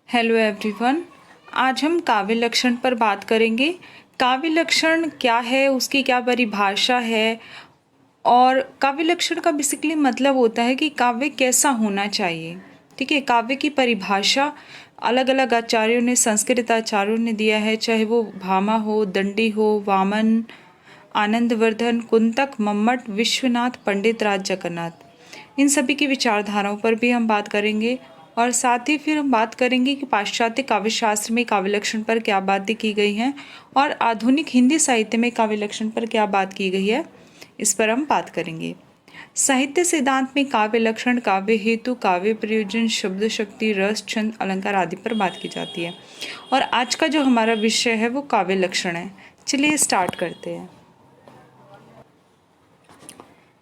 Hello everyone. आज हम काव्य लक्षण पर बात करेंगे। काव्य लक्षण क्या है, उसकी क्या परिभाषा है और काव्य लक्षण का बेसिकली मतलब होता है कि काव्य कैसा होना चाहिए। ठीक है, काव्य की परिभाषा अलग अलग आचार्यों ने, संस्कृत आचार्यों ने दिया है, चाहे वो भामा हो, दंडी हो, वामन, आनंदवर्धन, कुंतक, मम्मट, विश्वनाथ, पंडित राज जगन्नाथ। इन सभी की विचारधाराओं पर भी हम बात करेंगे और साथ ही फिर हम बात करेंगे कि पाश्चात्य काव्य शास्त्र में काव्य लक्षण पर क्या बातें की गई हैं और आधुनिक हिंदी साहित्य में काव्य लक्षण पर क्या बात की गई है, इस पर हम बात करेंगे। साहित्य सिद्धांत में काव्य लक्षण, काव्य हेतु, काव्य प्रयोजन, शब्द शक्ति, रस, छंद, अलंकार आदि पर बात की जाती है। और आज का जो हमारा विषय है वो काव्य लक्षण है। चलिए स्टार्ट करते हैं।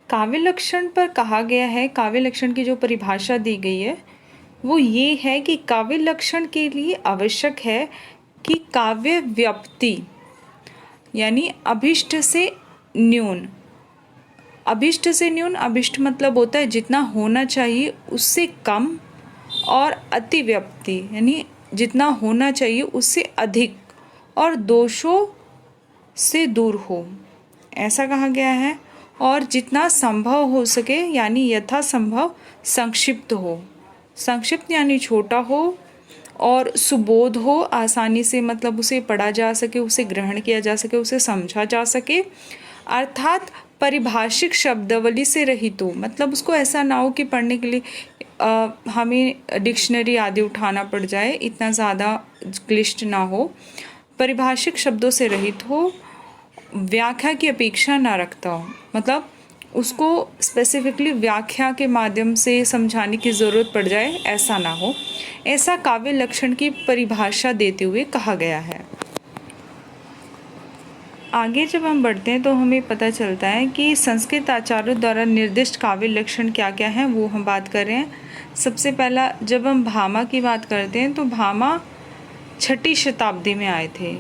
काव्य लक्षण पर कहा गया है, काव्य लक्षण की जो परिभाषा दी गई है वो ये है कि काव्य लक्षण के लिए आवश्यक है कि काव्य व्याप्ति यानी अभिष्ट से न्यून, अभिष्ट से न्यून, अभिष्ट मतलब होता है जितना होना चाहिए उससे कम, और अतिव्याप्ति यानी जितना होना चाहिए उससे अधिक और दोषों से दूर हो, ऐसा कहा गया है। और जितना संभव हो सके यानी यथासंभव संक्षिप्त हो, संक्षिप्त यानी छोटा हो और सुबोध हो, आसानी से मतलब उसे पढ़ा जा सके, उसे ग्रहण किया जा सके, उसे समझा जा सके, अर्थात परिभाषिक शब्दावली से रहित हो। मतलब उसको ऐसा ना हो कि पढ़ने के लिए हमें डिक्शनरी आदि उठाना पड़ जाए, इतना ज़्यादा क्लिष्ट ना हो, परिभाषिक शब्दों से रहित हो, व्याख्या की अपेक्षा ना रखता हो, मतलब उसको स्पेसिफिकली व्याख्या के माध्यम से समझाने की ज़रूरत पड़ जाए, ऐसा ना हो। ऐसा काव्य लक्षण की परिभाषा देते हुए कहा गया है। आगे जब हम बढ़ते हैं तो हमें पता चलता है कि संस्कृत आचार्यों द्वारा निर्दिष्ट काव्य लक्षण क्या क्या हैं, वो हम बात कर रहे हैं। सबसे पहला जब हम भामा की बात करते हैं तो भामा 6ठी शताब्दी में आए थे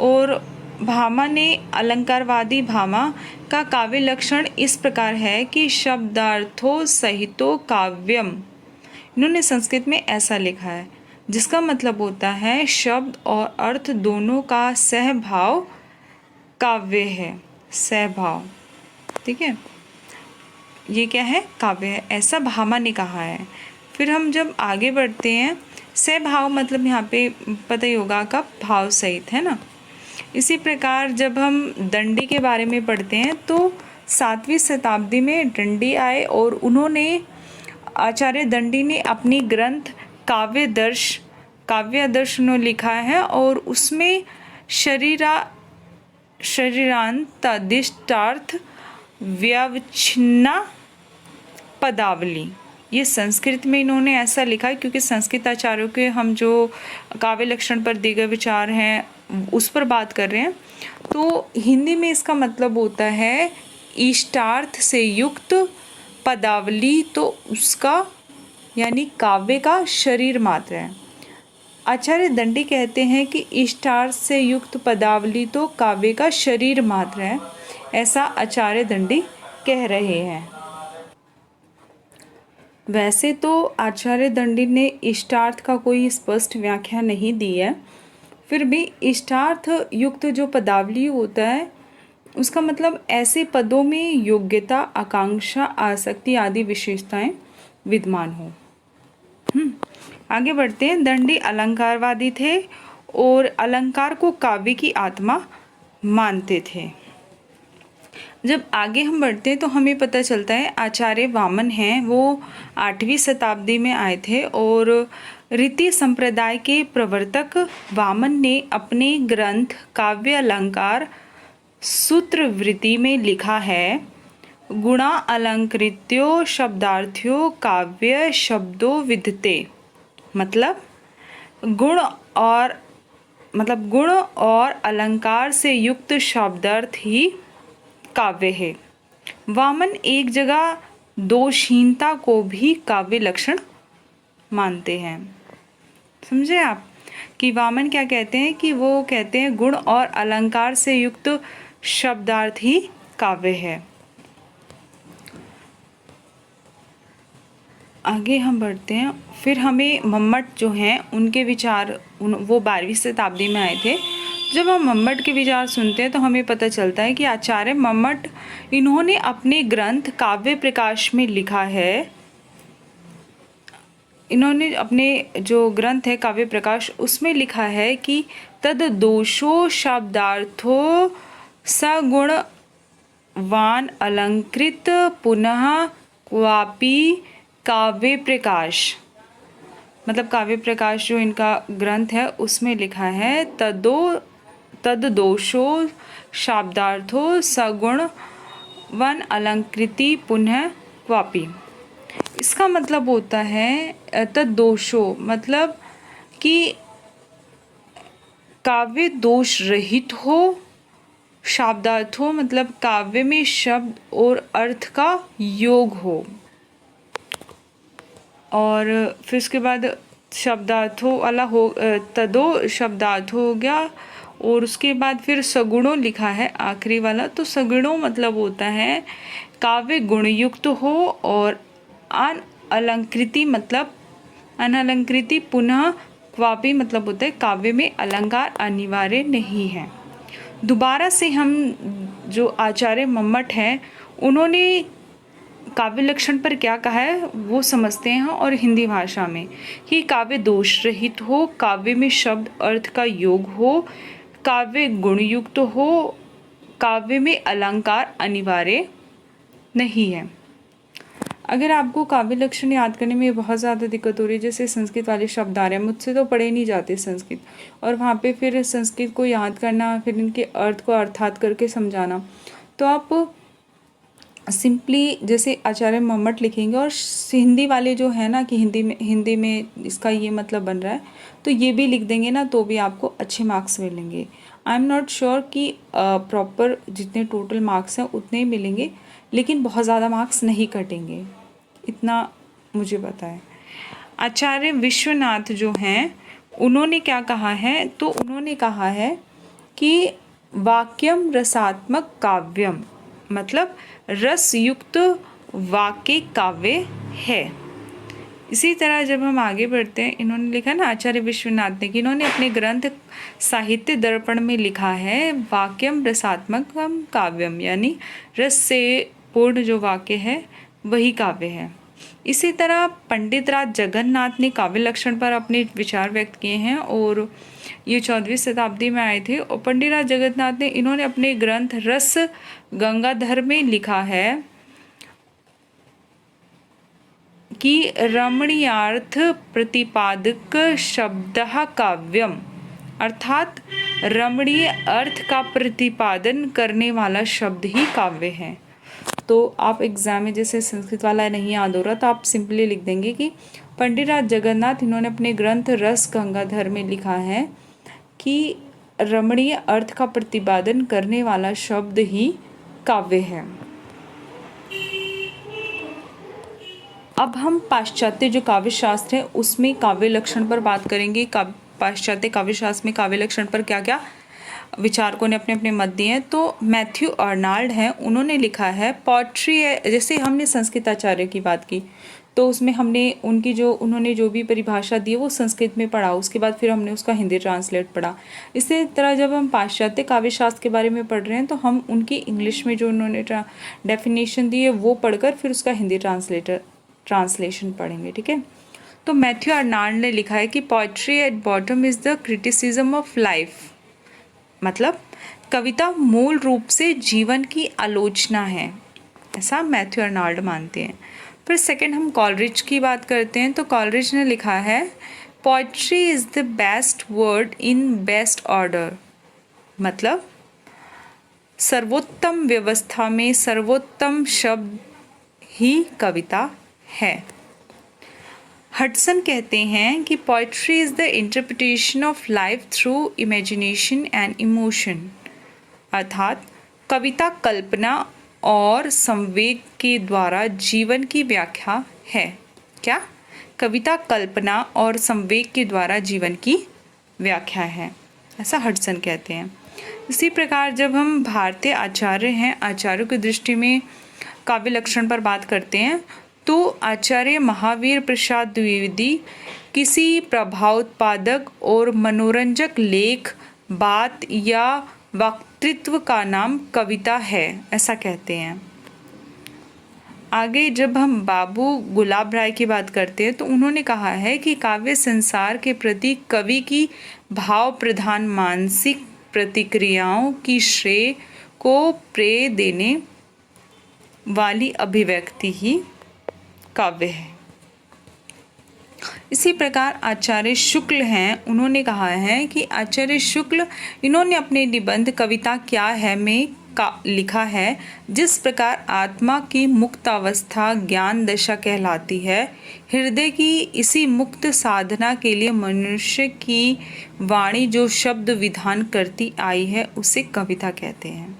और भामा ने अलंकारवादी भामा का काव्य लक्षण इस प्रकार है कि शब्दार्थों सहितो काव्यम। इन्होंने संस्कृत में ऐसा लिखा है, जिसका मतलब होता है शब्द और अर्थ दोनों का सहभाव काव्य है। सहभाव, ठीक है, ये क्या है, काव्य है, ऐसा भामा ने कहा है। फिर हम जब आगे बढ़ते हैं, सहभाव मतलब यहाँ पे पता ही होगा का भाव सहित, है ना। इसी प्रकार जब हम दंडी के बारे में पढ़ते हैं तो 7वीं शताब्दी में दंडी आए और उन्होंने, आचार्य दंडी ने अपनी ग्रंथ काव्य आदर्श लिखा है और उसमें शरीरांत दिष्टार्थ व्यवच्छिन्ना पदावली, ये संस्कृत में इन्होंने ऐसा लिखा है क्योंकि संस्कृत आचार्यों के हम जो काव्य लक्षण पर दिए गए विचार हैं उस पर बात कर रहे हैं। तो हिंदी में इसका मतलब होता है इष्टार्थ से युक्त पदावली, तो उसका यानी काव्य का शरीर मात्र है। आचार्य दंडी कहते हैं कि इष्टार्थ से युक्त पदावली तो काव्य का शरीर मात्र है, ऐसा आचार्य दंडी कह रहे हैं। वैसे तो आचार्य दंडी ने इष्टार्थ का कोई स्पष्ट व्याख्या नहीं दी है, फिर भी इष्टार्थ युक्त जो पदावली होता है उसका मतलब ऐसे पदों में योग्यता, आकांक्षा, आसक्ति आदि विशेषताएं विद्यमान हो। आगे बढ़ते हैं। दंडी अलंकारवादी थे और अलंकार को काव्य की आत्मा मानते थे। जब आगे हम बढ़ते हैं तो हमें पता चलता है आचार्य वामन हैं, वो 8वीं शताब्दी में आए थे और रीति संप्रदाय के प्रवर्तक वामन ने अपने ग्रंथ काव्य अलंकार सूत्रवृत्ति में लिखा है, गुणा अलंकृत्यो शब्दार्थ्यो काव्य शब्दों विधते, मतलब गुण और अलंकार से युक्त शब्दार्थ ही काव्य है। वामन एक जगह दोषहीनता को भी काव्य लक्षण मानते हैं। समझे आप कि वामन क्या कहते हैं, कि वो कहते हैं गुण और अलंकार से युक्त शब्दार्थ ही काव्य है। आगे हम बढ़ते हैं। फिर हमें मम्मट जो हैं उनके विचार वो 12वीं शताब्दी में आए थे। जब हम मम्मट के विचार सुनते हैं तो हमें पता चलता है कि आचार्य मम्मट इन्होंने अपने ग्रंथ काव्य प्रकाश में लिखा है, इन्होंने अपने जो ग्रंथ है काव्य प्रकाश उसमें लिखा है कि तद दोषो शब्दार्थो सगुणवान अलंकृत पुनः क्वापि काव्य प्रकाश, मतलब काव्य प्रकाश जो इनका ग्रंथ है उसमें लिखा है तद दोषो शाब्दार्थो सगुण वन अलंकृति पुनः क्वापि। इसका मतलब होता है तद दोषो मतलब कि काव्य दोष रहित हो, शाब्दार्थ हो मतलब काव्य में शब्द और अर्थ का योग हो, और फिर उसके बाद शब्दार्थों वाला हो तदो शब्दार्थ हो गया, और उसके बाद फिर सगुणों लिखा है आखिरी वाला। तो सगुणों मतलब होता है काव्य गुणयुक्त हो, और अन अलंकृति मतलब अनअलंकृति पुनः क्वापि मतलब होता है काव्य में अलंकार अनिवार्य नहीं है। दोबारा से हम जो आचार्य मम्मट हैं उन्होंने काव्य लक्षण पर क्या कहा है वो समझते हैं, और हिंदी भाषा में कि काव्य दोष रहित हो, काव्य में शब्द अर्थ का योग हो, काव्य गुणयुक्त हो, काव्य में अलंकार अनिवार्य नहीं है। अगर आपको काव्य लक्षण याद करने में बहुत ज़्यादा दिक्कत हो रही है, जैसे संस्कृत वाले शब्द आ रहे हैं, मुझसे तो पढ़े नहीं जाते संस्कृत, और वहाँ पे फिर संस्कृत को याद करना, फिर इनके अर्थ को अर्थात करके समझाना, तो आप सिंपली जैसे आचार्य मम्मट लिखेंगे और हिंदी वाले जो है ना कि हिंदी में इसका ये मतलब बन रहा है, तो ये भी लिख देंगे ना तो भी आपको अच्छे मार्क्स मिलेंगे। आई एम नॉट श्योर कि प्रॉपर जितने टोटल मार्क्स हैं उतने ही मिलेंगे, लेकिन बहुत ज़्यादा मार्क्स नहीं कटेंगे, इतना मुझे पता है। आचार्य विश्वनाथ जो हैं उन्होंने क्या कहा है, तो उन्होंने कहा है कि वाक्यम रसात्मक काव्यम मतलब रसयुक्त वाक्य काव्य है। इसी तरह जब हम आगे बढ़ते हैं, इन्होंने लिखा ना आचार्य विश्वनाथ ने कि इन्होंने अपने ग्रंथ साहित्य दर्पण में लिखा है वाक्यम रसात्मकम काव्यम, यानी रस से पूर्ण जो वाक्य है वही काव्य है। इसी तरह पंडित राज जगन्नाथ ने काव्य लक्षण पर अपने विचार व्यक्त किए हैं, और ये 14वीं शताब्दी में आए थे। और पंडित राज जगन्नाथ ने इन्होंने अपने ग्रंथ रस गंगाधर में लिखा है कि रमणीयार्थ प्रतिपादक शब्दः काव्यम, अर्थात रमणीय अर्थ का प्रतिपादन करने वाला शब्द ही काव्य है। तो आप एग्जाम में जैसे संस्कृत वाला नहीं याद हो रहा तो आप सिंपली लिख देंगे कि पंडित राज जगन्नाथ इन्होंने अपने ग्रंथ रस गंगाधर में लिखा है कि रमणीय अर्थ का प्रतिपादन करने वाला शब्द ही काव्य है। अब हम पाश्चात्य जो काव्य शास्त्र है उसमें काव्य लक्षण पर बात करेंगे। पाश्चात्य काव्य शास्त्र में काव्य लक्षण पर क्या क्या विचारकों ने अपने अपने मत दिए हैं। तो मैथ्यू अर्नाल्ड हैं, उन्होंने लिखा है पोएट्री है, जैसे हमने संस्कृत आचार्य की बात की तो उसमें हमने उनकी उन्होंने जो भी परिभाषा दी वो संस्कृत में पढ़ा, उसके बाद फिर हमने उसका हिंदी ट्रांसलेट पढ़ा। इसी तरह जब हम पाश्चात्य काव्य शास्त्र के बारे में पढ़ रहे हैं तो हम उनकी इंग्लिश में जो उन्होंने डेफिनेशन दी है वो पढ़कर फिर उसका हिंदी ट्रांसलेशन पढ़ेंगे, ठीक है। तो मैथ्यू अर्नाल्ड ने लिखा है कि poetry at bottom is the criticism of life, मतलब कविता मूल रूप से जीवन की आलोचना है, ऐसा मैथ्यू अर्नाल्ड मानते हैं। फिर सेकंड हम कॉलरिज की बात करते हैं। तो कॉलरिज ने लिखा है poetry is the best word in best order, मतलब सर्वोत्तम व्यवस्था में सर्वोत्तम शब्द ही कविता है। हडसन कहते हैं कि poetry is the interpretation of life through imagination and emotion, अर्थात कविता कल्पना और संवेग के द्वारा जीवन की व्याख्या है। क्या? कविता कल्पना और संवेग के द्वारा जीवन की व्याख्या है, ऐसा हडसन कहते हैं। इसी प्रकार जब हम भारतीय आचार्य हैं, आचार्यों की दृष्टि में काव्य लक्षण पर बात करते हैं तो आचार्य महावीर प्रसाद द्विवेदी किसी प्रभावोत्पादक और मनोरंजक लेख, बात या वक्तृत्व का नाम कविता है, ऐसा कहते हैं। आगे जब हम बाबू गुलाब राय की बात करते हैं तो उन्होंने कहा है कि काव्य संसार के प्रति कवि की भाव प्रधान मानसिक प्रतिक्रियाओं की श्रेय को प्रेय देने वाली अभिव्यक्ति ही काव्य है। इसी प्रकार आचार्य शुक्ल हैं, उन्होंने कहा है कि आचार्य शुक्ल इन्होंने अपने निबंध कविता क्या है में लिखा है, जिस प्रकार आत्मा की मुक्त अवस्था ज्ञान दशा कहलाती है, हृदय की इसी मुक्त साधना के लिए मनुष्य की वाणी जो शब्द विधान करती आई है उसे कविता कहते हैं।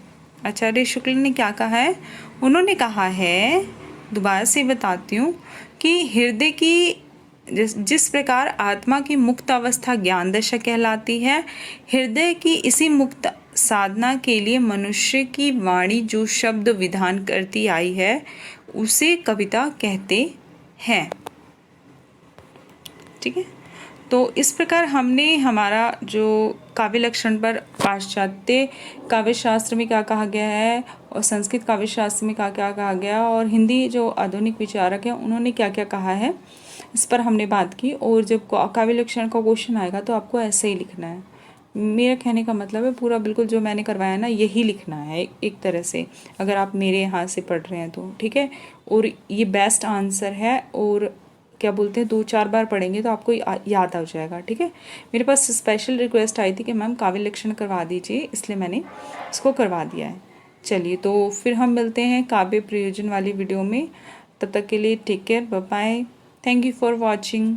आचार्य शुक्ल ने क्या कहा है? उन्होंने कहा है, दोबारा से बताती हूँ, कि हृदय की जिस प्रकार आत्मा की मुक्त अवस्था ज्ञान दशा कहलाती है, हृदय की इसी मुक्त साधना के लिए मनुष्य की वाणी जो शब्द विधान करती आई है उसे कविता कहते हैं। ठीक है, तो इस प्रकार हमने हमारा जो काव्य लक्षण पर पाश्चात्य काव्य शास्त्र में क्या कहा गया है और संस्कृत काव्य शास्त्र में क्या क्या कहा गया और हिंदी जो आधुनिक विचारक हैं उन्होंने क्या क्या कहा है, इस पर हमने बात की। और जब काव्य लक्षण का क्वेश्चन आएगा तो आपको ऐसे ही लिखना है। मेरा कहने का मतलब है पूरा बिल्कुल जो मैंने करवाया ना यही लिखना है एक तरह से, अगर आप मेरे यहाँ से पढ़ रहे हैं तो। ठीक है, और ये बेस्ट आंसर है और क्या बोलते हैं 2-4 बार पढ़ेंगे तो आपको याद आ जाएगा। ठीक है, मेरे पास स्पेशल रिक्वेस्ट आई थी कि मैम काव्य लक्षण करवा दीजिए, इसलिए मैंने इसको करवा दिया है। चलिए, तो फिर हम मिलते हैं काव्य प्रयोजन वाली वीडियो में। तब तक के लिए take care, bye bye, thank you for watching.